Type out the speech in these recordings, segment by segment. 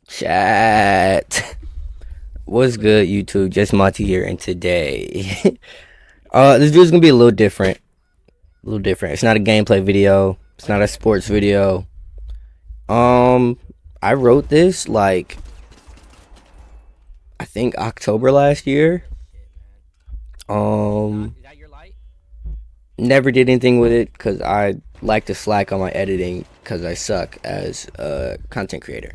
Chat. What's good, YouTube? Just Monty here, and today, this video's gonna be a little different. It's not a gameplay video. It's not a sports video. I wrote this like I think October last year. Um, Never did anything with it because I like to slack on my editing because I suck as a content creator.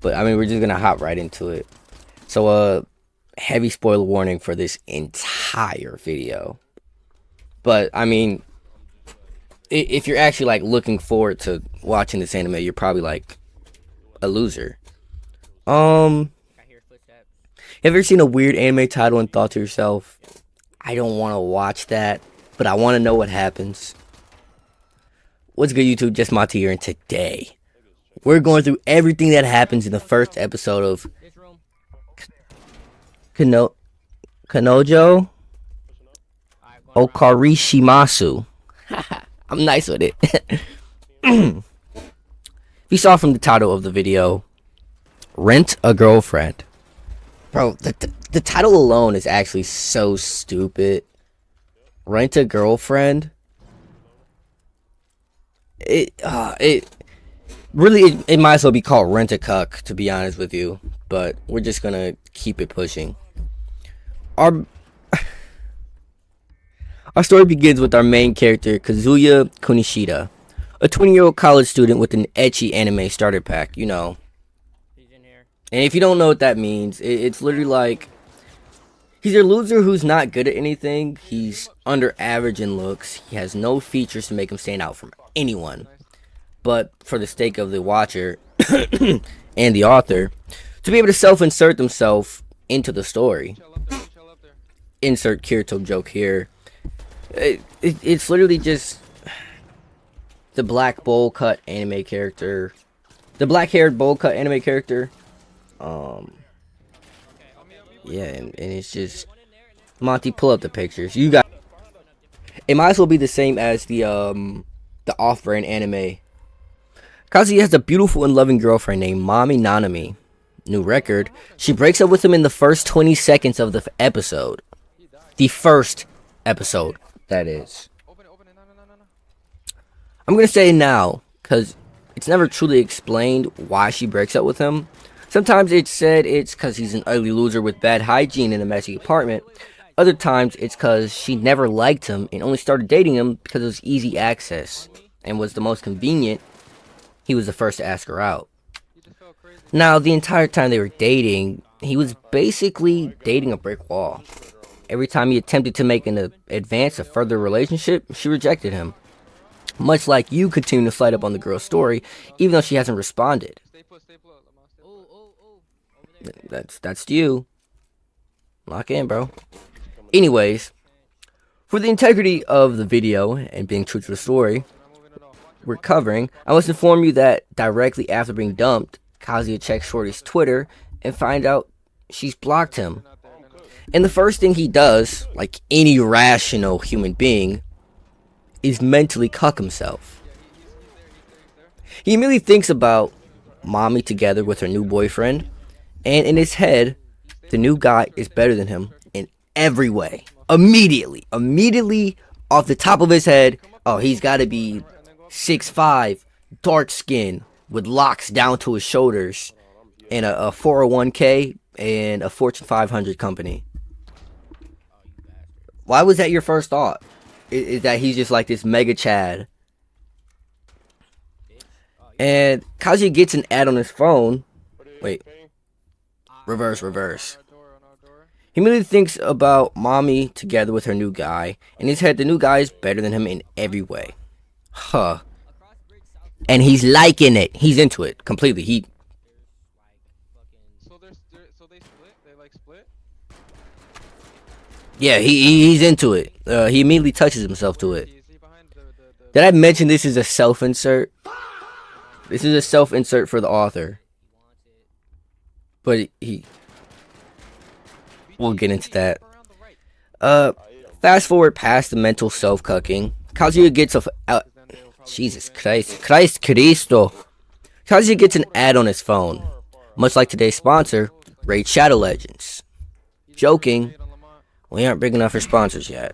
But I mean, we're just gonna hop right into it. So, heavy spoiler warning for this entire video. But I mean, if you're actually like looking forward to watching this anime, you're probably like a loser. Have you ever seen a weird anime title and thought to yourself, I don't want to watch that, but I want to know what happens? What's good, YouTube? Just Monty here, and today we're going through everything that happens in the first episode of Kanojo Okarishimasu. I'm nice with it. You saw from the title of the video, Rent a Girlfriend. Bro, the title alone is actually so stupid. Rent a Girlfriend. It really, it might as well be called Rent a Cuck, to be honest with you. But we're just gonna keep it pushing. Our story begins with our main character, Kazuya Kunishida, a 20-year-old college student with an ecchi anime starter pack, you know. And if you don't know what that means, it's literally like, he's a loser who's not good at anything, he's under average in looks, he has no features to make him stand out from anyone. But for the sake of the watcher and the author, to be able to self-insert themselves into the story. Insert Kirito joke here. It's literally just the black bowl cut anime character. The black haired bowl cut anime character. Yeah, and it's just Monty, pull up the pictures. You got it might as well be the same as the off-brand anime. Kazuya has a beautiful and loving girlfriend named Mami Nanami. New record. She breaks up with him in the first 20 seconds of the episode. The first episode, that is. I'm gonna say it now, because it's never truly explained why she breaks up with him. Sometimes it's said it's because he's an ugly loser with bad hygiene in a messy apartment. Other times it's because she never liked him and only started dating him because it was easy access and was the most convenient. He was the first to ask her out. Now, the entire time they were dating, he was basically dating a brick wall. Every time he attempted to make an advance, a further relationship, she rejected him. Much like you continue to slide up on the girl's story, even though she hasn't responded. That's you. Lock in, bro. Anyways, for the integrity of the video and being true to the story we're covering, I must inform you that directly after being dumped, Kazuya checks Shorty's Twitter and finds out she's blocked him. And the first thing he does, like any rational human being, is mentally cuck himself. He immediately thinks about Mommy together with her new boyfriend, and in his head, the new guy is better than him in every way. Immediately off the top of his head, oh, he's got to be 6'5", dark skin, with locks down to his shoulders, and a 401k and a Fortune 500 company. Why was that your first thought? Is that he's just like this mega Chad? And Kazuya gets an ad on his phone. Wait. Reverse. He immediately thinks about Mommy together with her new guy. In his head, the new guy is better than him in every way. Huh. And he's liking it. He's into it completely. So they split? They like split? Yeah, he's into it. He immediately touches himself to it. Did I mention this is a self-insert? This is a self-insert for the author. But we'll get into that. Fast forward past the mental self-cucking. Kazuya gets a Jesus Christ, Christo. Kazuya gets an ad on his phone, much like today's sponsor, Raid Shadow Legends. Joking, we aren't big enough for sponsors yet.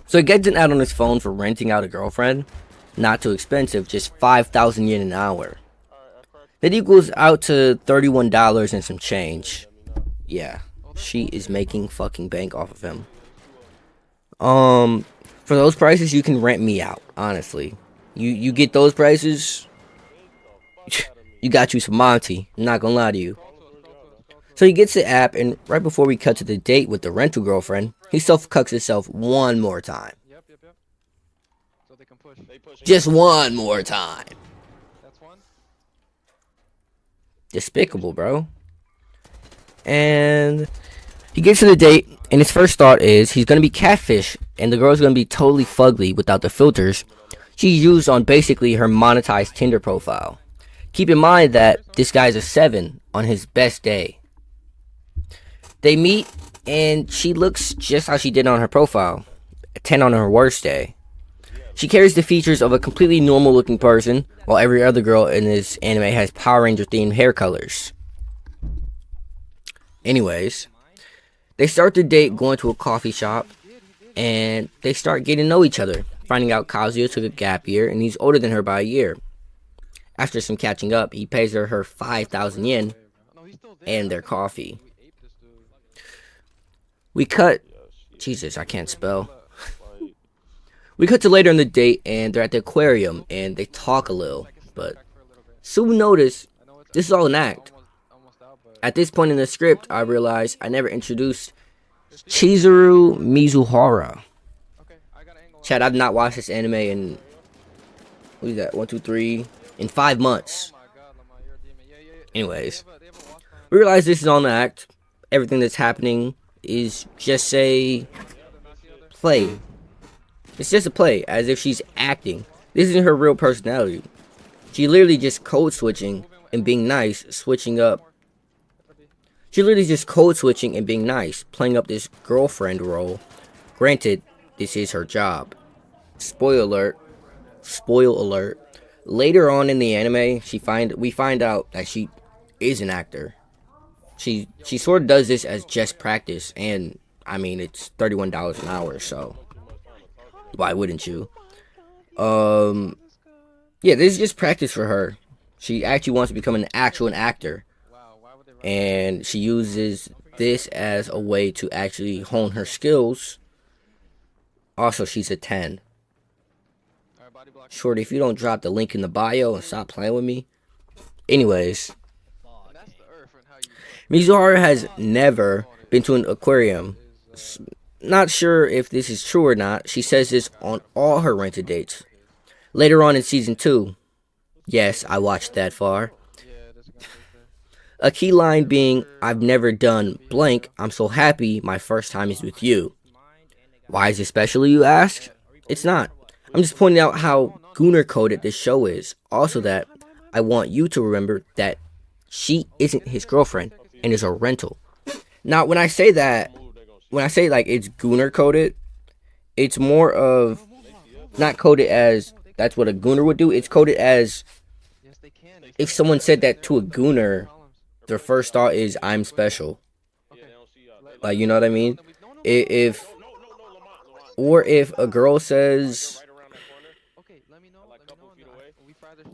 So he gets an ad on his phone for renting out a girlfriend. Not too expensive, just 5,000 yen an hour. That equals out to $31 and some change. Yeah, she is making fucking bank off of him. For those prices, you can rent me out, honestly. You get those prices, you got you some Monty. I'm not gonna lie to you. So he gets the app, and right before we cut to the date with the rental girlfriend, he self-cucks himself one more time. Yep. So they can push. Just one more time. That's one. Despicable, bro. And he gets to the date, and his first thought is he's gonna be catfish, and the girl's gonna be totally fugly without the filters she used on basically her monetized Tinder profile. Keep in mind that this guy's a 7 on his best day. They meet, and she looks just how she did on her profile, a 10 on her worst day. She carries the features of a completely normal looking person, while every other girl in this anime has Power Ranger themed hair colors. Anyways, they start their date going to a coffee shop, and they start getting to know each other, finding out Kazuya took a gap year, and he's older than her by a year. After some catching up, he pays her 5,000 yen and their coffee. We cut... Jesus, I can't spell. We cut to later in the date, and they're at the aquarium, and they talk a little, but soon notice this is all an act. At this point in the script, I realized I never introduced Chizuru Mizuhara. Chad, I've not watched this anime in... What is that? 1, 2, 3... in 5 months. Anyways, we realize this is all an act. Everything that's happening is just a play. It's just a play, as if she's acting. This isn't her real personality. She literally just code switching and being nice, switching up. She literally just code switching and being nice, playing up this girlfriend role. Granted, this is her job. Spoiler alert. Spoil alert. Later on in the anime, we find out that she is an actor. She sort of does this as just practice, and I mean it's $31 an hour, so why wouldn't you? Yeah, this is just practice for her. She actually wants to become an actual actor, and she uses this as a way to actually hone her skills. Also, she's a 10. Shorty, if you don't drop the link in the bio and stop playing with me. Anyways, Mizuhara has never been to an aquarium. Not sure if this is true or not. She says this on all her rented dates. Later on in season 2, yes, I watched that far. A key line being, I've never done blank, I'm so happy my first time is with you. Why is it special, you ask? It's not. I'm just pointing out how Gunner coded this show is. Also that I want you to remember that she isn't his girlfriend and is a rental. Now, when I say like it's Gunner coded, it's more of not coded as that's what a Gunner would do. It's coded as if someone said that to a Gunner, their first thought is I'm special. Like, you know what I mean? If a girl says,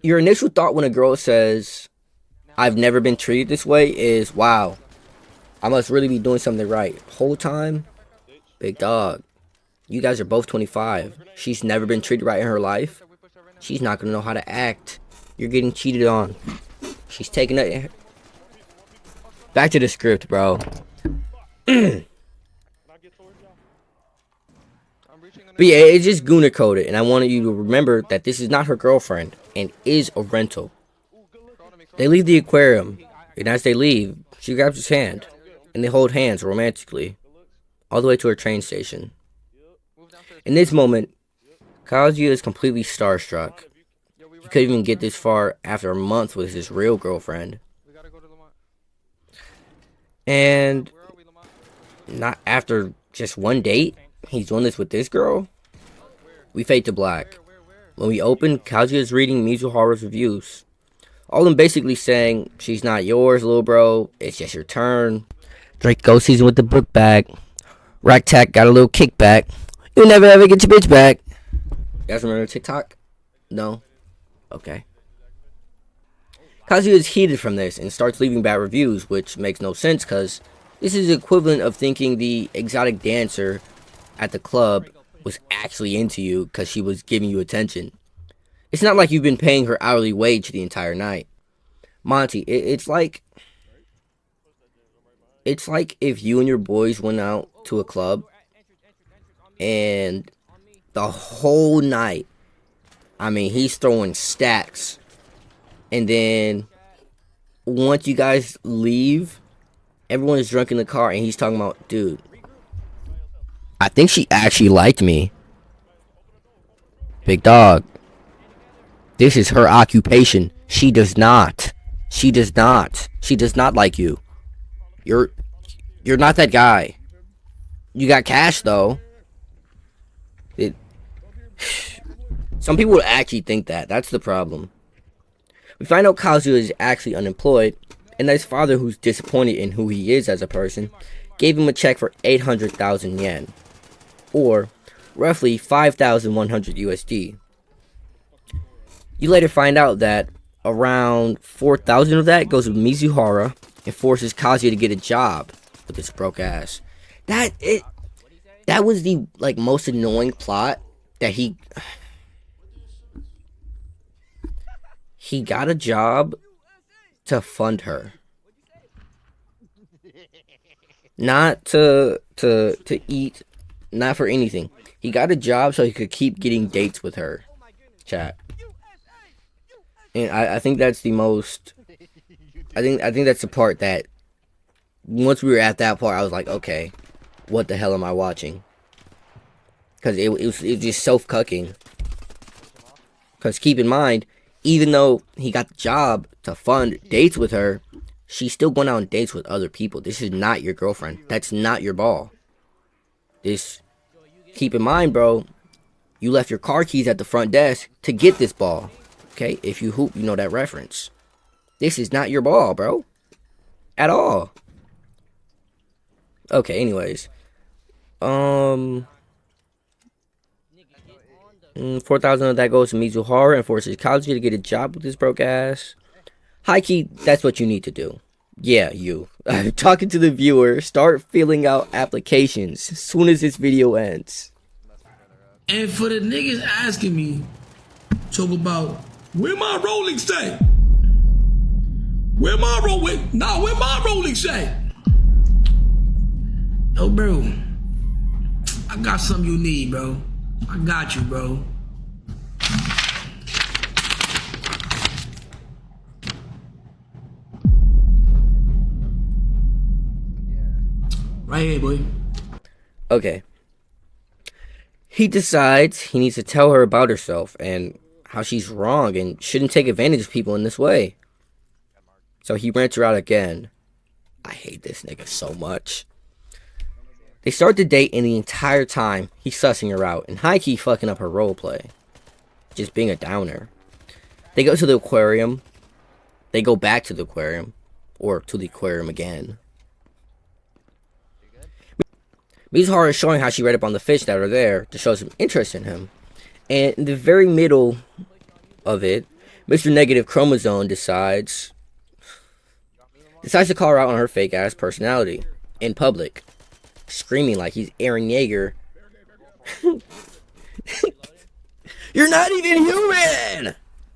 your initial thought when a girl says, I've never been treated this way is, wow, I must really be doing something right. Whole time, big dog, you guys are both 25. She's never been treated right in her life. She's not going to know how to act. You're getting cheated on. She's taking it. Back to the script, bro. But yeah, it's just Gunner coded, and I wanted you to remember that this is not her girlfriend, and is a rental. They leave the aquarium, and as they leave, she grabs his hand, and they hold hands romantically, all the way to her train station. In this moment, Kazuya is completely starstruck. He couldn't even get this far after a month with his real girlfriend. And not after just one date, he's doing this with this girl. We fade to black. When we open, Kazuya is reading Mizuhara's reviews. All of them basically saying, she's not yours, little bro. It's just your turn. Drake goes season with the book bag. Rack Tack got a little kickback. You'll never ever get your bitch back. You guys remember TikTok? No? Okay. Kazuya is heated from this and starts leaving bad reviews, which makes no sense because this is the equivalent of thinking the exotic dancer at the club was actually into you because she was giving you attention. It's not like you've been paying her hourly wage the entire night. Monty, it's like if you and your boys went out to a club and the whole night, I mean, he's throwing stacks, and then once you guys leave, everyone is drunk in the car and he's talking about, dude, I think she actually liked me. Big dog, this is her occupation. She does not. She does not. She does not like you. You're not that guy. You got cash though. Some people would actually think that. That's the problem. We find out Kazuya is actually unemployed, and that his father, who's disappointed in who he is as a person, gave him a check for 800,000 yen, or roughly 5,100 USD. You later find out that around 4,000 of that goes to Mizuhara and forces Kazuya to get a job with this broke ass. That was the most annoying plot that he got a job to fund her. Not to eat, not for anything. He got a job so he could keep getting dates with her. Chat. And I think that's the most, I think that's the part that once we were at that part, I was like, okay, what the hell am I watching? Because it was just self-cucking. Because keep in mind, even though he got the job to fund dates with her, she's still going out on dates with other people. This is not your girlfriend. That's not your ball. Keep in mind, bro, you left your car keys at the front desk to get this ball. Okay, if you hoop, you know that reference. This is not your ball, bro. At all. Okay, anyways. 4,000 of that goes to Mizuhara and forces Kazuya to get a job with this broke ass. High key, that's what you need to do. Yeah, you. I'm talking to the viewer. Start filling out applications as soon as this video ends. And for the niggas asking me, talk about, where my Rolex at? Where my Rolex at? Yo, bro, I got something you need, bro. I got you, bro. Right here, boy. Okay. He decides he needs to tell her about herself and how she's wrong and shouldn't take advantage of people in this way. So he rents her out again. I hate this nigga so much. They start to date, and the entire time he's sussing her out and high-key fucking up her roleplay. Just being a downer. They go to the aquarium. They go back to the aquarium. Or to the aquarium again. Mizuhara is showing how she read up on the fish that are there to show some interest in him. And in the very middle of it, Mr. Negative Chromosome decides to call her out on her fake-ass personality in public. Screaming like he's Aaron Yeager. You're not even human!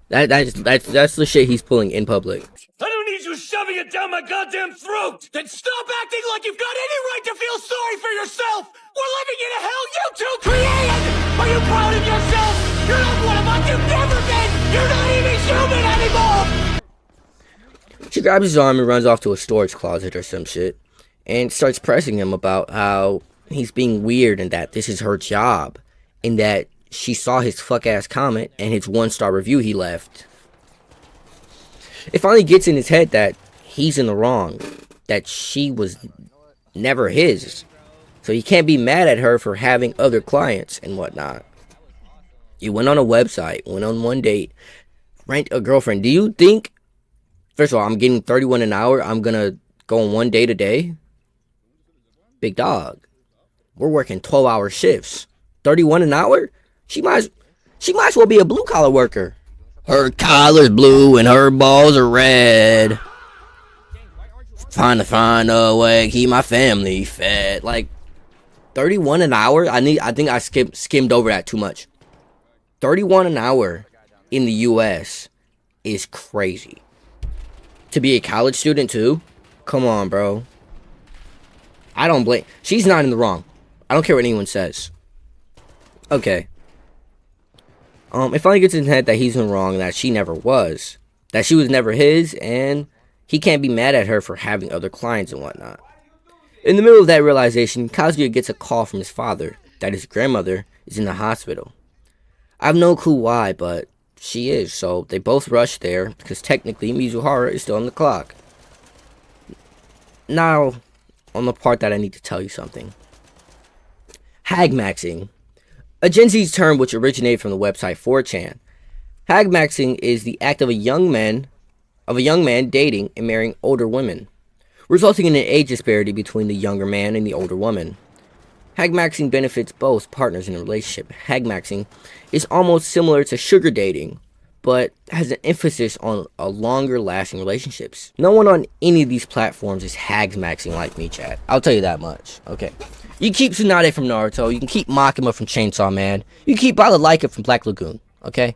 That's the shit he's pulling in public. I don't need you shoving it down my goddamn throat! Then stop acting like you've got any right to feel sorry for yourself! We're living in a hell you two created! Are you proud of yourself? You're not one of us, you've never been! You're not even human anymore! She grabs his arm and runs off to a storage closet or some shit. And starts pressing him about how he's being weird and that this is her job. And that she saw his fuck-ass comment and his 1-star review he left. It finally gets in his head that he's in the wrong. That she was never his. So he can't be mad at her for having other clients and whatnot. You went on a website, went on one date, rent a girlfriend. Do you think First of all, I'm getting 31 an hour. I'm gonna go on 1 day to day. Big dog. We're working 12-hour shifts. 31 an hour? She might as well be a blue collar worker. Her collar's blue and her balls are red. Trying to find a way to keep my family fed. Like 31 an hour? I think I skimmed over that too much. 31 an hour in the US is crazy. To be a college student too? Come on, bro. I don't blame. She's not in the wrong. I don't care what anyone says. Okay. It finally gets in his head that he's in the wrong, that she never was. That she was never his, and he can't be mad at her for having other clients and whatnot. In the middle of that realization, Kazuya gets a call from his father that his grandmother is in the hospital. I have no clue why, but she is, so they both rush there, because technically Mizuhara is still on the clock. Now, on the part that I need to tell you something. Hagmaxing. A Gen Z term which originated from the website 4chan. Hagmaxing is the act of a young man dating and marrying older women, resulting in an age disparity between the younger man and the older woman. Hagmaxing benefits both partners in a relationship. Hagmaxing is almost similar to sugar dating, but has an emphasis on a longer lasting relationships. No one on any of these platforms is hagmaxing like me, chat. I'll tell you that much. Okay. You can keep Tsunade from Naruto. You can keep Makima from Chainsaw Man. You can keep Balalaika from Black Lagoon. Okay?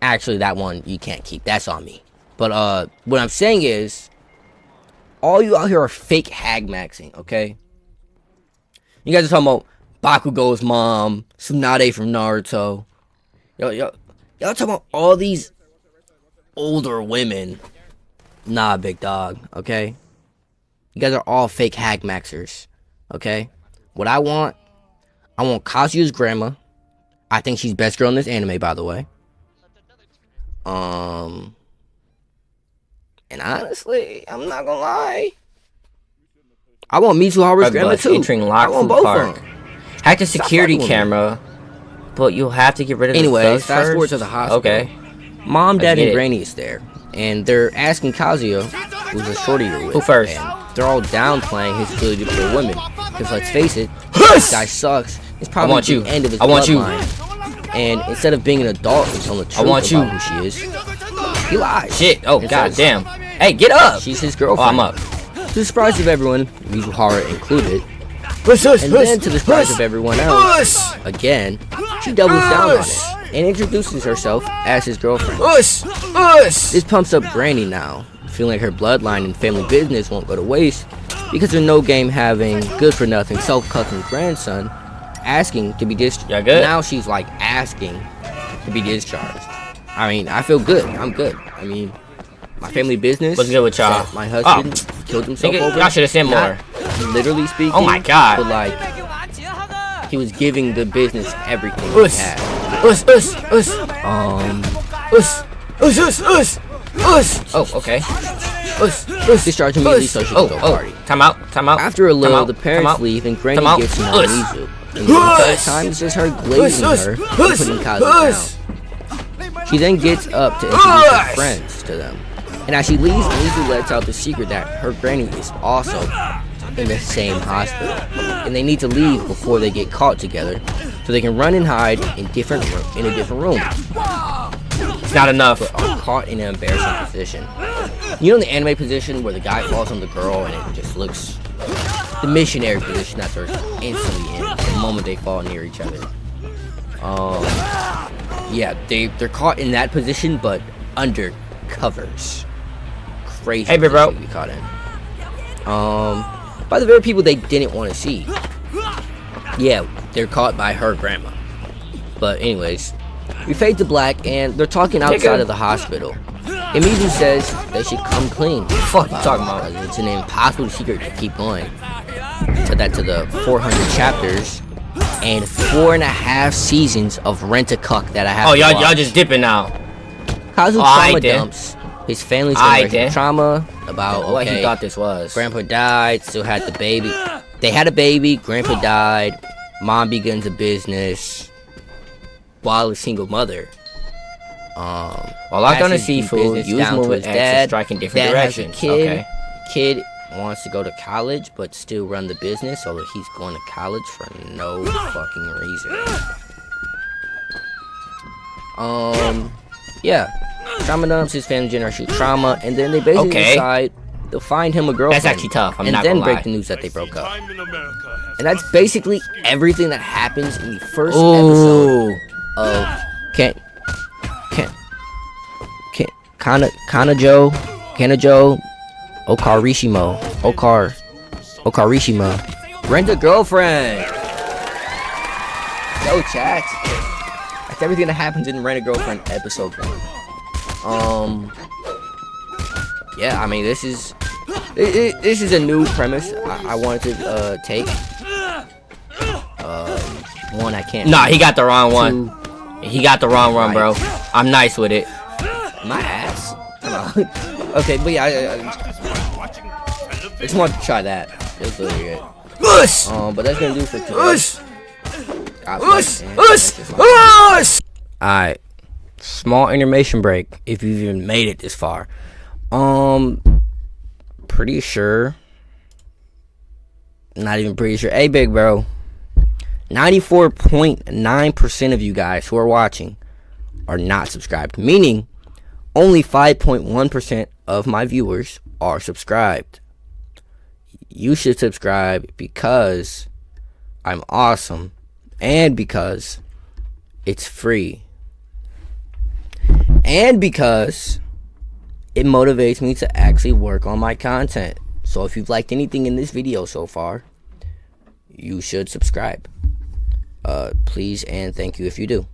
Actually, that one you can't keep. That's on me. But what I'm saying is, all you out here are fake hagmaxing, okay? You guys are talking about Bakugo's mom, Tsunade from Naruto. Y'all talking about all these older women. Nah, big dog, okay? You guys are all fake hagmaxers, okay? What I want Kazuya's grandma. I think she's best girl in this anime, by the way. And honestly, I'm not gonna lie, I want Mizuhara's grandma too. Entering I want both of them. Hack the security camera, but you'll have to get rid of Anyways, the fast forward to the hospital. Okay. Mom, Dad, and it. Granny is there, and they're asking Kazuya, who's a shorty you're with. Who first? And they're all downplaying his ability to play women. Because let's face it, this guy sucks. It's probably the end of his bloodline. And instead of being an adult and telling the truth about who she is, he lies. Shit. Oh, god damn. Hey, get up. She's his girlfriend. Oh, I'm up. To the surprise of everyone, Mizuhara included, and then to the surprise of everyone else, again, she doubles down on it and introduces herself as his girlfriend. This pumps up Granny now, feeling like her bloodline and family business won't go to waste because of no game having good-for-nothing self-cucking grandson asking to be discharged. Yeah, good. Now she's like asking to be discharged. I mean, I feel good. I'm good. I mean, my family business. What's good with y'all? My husband killed himself over. Y'all should have said more. Literally speaking. Oh my god. But like, he was giving the business everything he had. Oh, okay. Discharge immediately so she can go party. Time out. After a little, the parents leave and Granny gets to know Mizu. And the entire time it's just her glazing her and putting Kazu down. She then gets up to introduce her friends to them. And as she leaves, Mizu lets out the secret that her granny is also in the same hospital. And they need to leave before they get caught together so they can run and hide in a different room. It's not enough. But are caught in an embarrassing position. You know the anime position where the guy falls on the girl and it just looks... The missionary position that they're instantly in the moment they fall near each other. Yeah, they're caught in that position, but under covers. Crazy. Hey, bro. To be caught in. By the very people they didn't want to see. Yeah, they're caught by her grandma. But anyways, we fade to black, and they're talking outside of the hospital. And Mizu says they should come clean. What the fuck you talking about? It's an impossible secret to keep going. Said that to the 400 chapters and 4.5 seasons of Rent-A-Cuck that I have. Oh, y'all just dipping now. Kazu trauma dumps. His family's generational trauma about what he thought this was. Grandpa died, still had the baby. They had a baby, grandpa died, mom begins a business while a single mother. Well, locked on the passes the seafood, business use down to movement his X to dad. strike in different Dad has a directions. kid. Okay. Kid wants to go to college, but still run the business, so he's going to college for no fucking reason. Yeah. Trauma dumps his family generational trauma, and then they basically Okay. decide they'll find him a girlfriend. That's actually tough. I'm and not then gonna break lie. the news that they broke up. Time in America has And that's basically everything that happens in the first Ooh. episode of kanojo Okarishima. Rent a girlfriend. Yo, chat. That's everything that happens in Rent a Girlfriend episode 1. Yeah, I mean, this is a new premise I wanted to take. One I can't. Nah, he got the wrong one. Two, He got the wrong one, bro. I'm nice with it. my ass. Okay, but yeah, I just wanted to try that. It was really good. But that's gonna do for today. Alright. Small intermission break if you've even made it this far. Pretty sure. Not even pretty sure. Hey, big bro. 94.9% of you guys who are watching are not subscribed. Meaning, only 5.1% of my viewers are subscribed. You should subscribe because I'm awesome and because it's free. And because it motivates me to actually work on my content. So if you've liked anything in this video so far, you should subscribe. Please and thank you if you do.